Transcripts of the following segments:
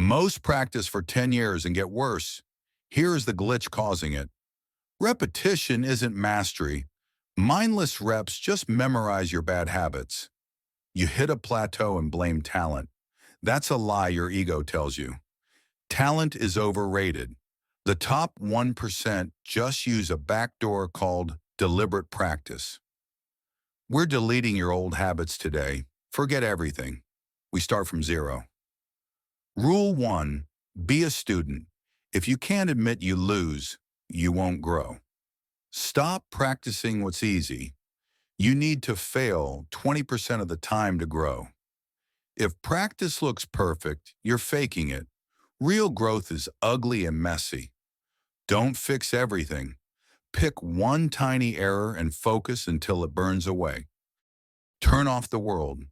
Most practice for 10 years and get worse. Here is the glitch causing it. Repetition isn't mastery. Mindless reps just memorize your bad habits. You hit a plateau and blame talent. That's a lie your ego tells you. Talent is overrated. The top 1% just use a backdoor called deliberate practice. We're deleting your old habits today. Forget everything. We start from zero. Rule 1. Be a student. If you can't admit you lose, you won't grow. Stop practicing what's easy. You need to fail 20% of the time to grow. If practice looks perfect, you're faking it. Real growth is ugly and messy. Don't fix everything. Pick one tiny error and focus until it burns away. Turn off the world.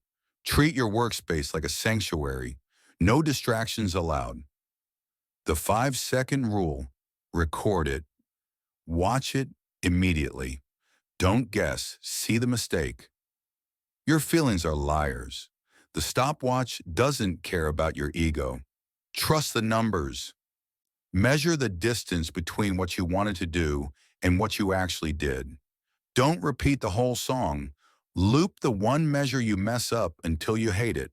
Treat your workspace like a sanctuary. No distractions allowed. The 5-second rule: record it. Watch it immediately. Don't guess, see the mistake. Your feelings are liars. The stopwatch doesn't care about your ego. Trust the numbers. Measure the distance between what you wanted to do and what you actually did. Don't repeat the whole song. Loop the one measure you mess up until you hate it.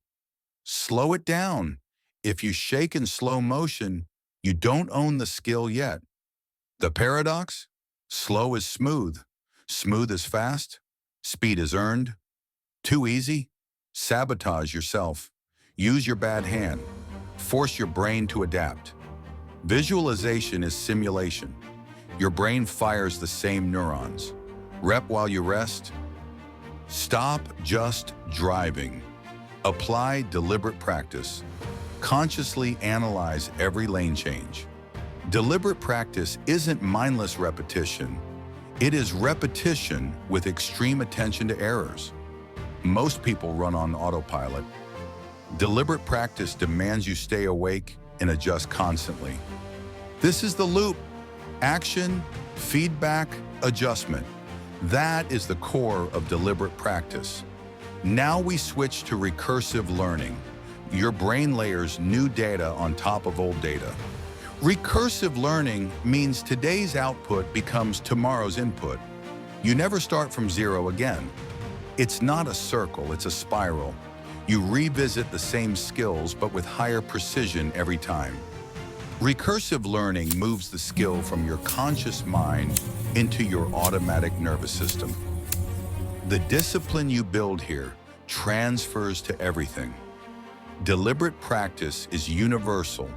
Slow it down. If you shake in slow motion, you don't own the skill yet. The paradox? Slow is smooth. Smooth is fast. Speed is earned. Too easy? Sabotage yourself. Use your bad hand. Force your brain to adapt. Visualization is simulation. Your brain fires the same neurons. Rep while you rest. Stop just driving. Apply deliberate practice. Consciously analyze every lane change. Deliberate practice isn't mindless repetition. It is repetition with extreme attention to errors. Most people run on autopilot. Deliberate practice demands you stay awake and adjust constantly. This is the loop: action, feedback, adjustment. That is the core of deliberate practice. Now we switch to recursive learning. Your brain layers new data on top of old data. Recursive learning means today's output becomes tomorrow's input. You never start from zero again. It's not a circle, it's a spiral. You revisit the same skills but with higher precision every time. Recursive learning moves the skill from your conscious mind into your automatic nervous system. The discipline you build here transfers to everything. Deliberate practice is universal.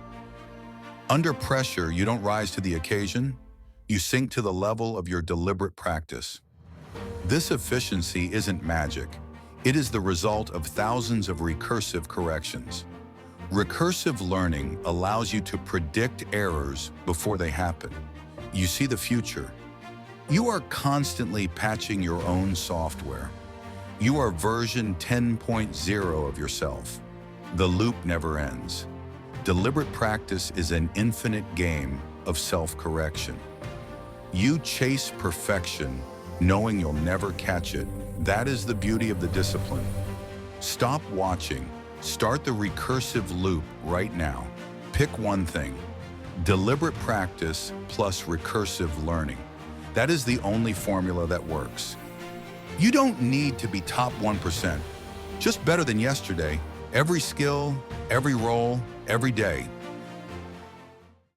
Under pressure, you don't rise to the occasion. You sink to the level of your deliberate practice. This efficiency isn't magic. It is the result of thousands of recursive corrections. Recursive learning allows you to predict errors before they happen. You see the future. You are constantly patching your own software. You are version 10.0 of yourself. The loop never ends. Deliberate practice is an infinite game of self-correction. You chase perfection, knowing you'll never catch it. That is the beauty of the discipline. Stop watching. Start the recursive loop right now. Pick one thing. Deliberate practice plus recursive learning. That is the only formula that works. You don't need to be top 1%. Just better than yesterday. Every skill, every role, every day.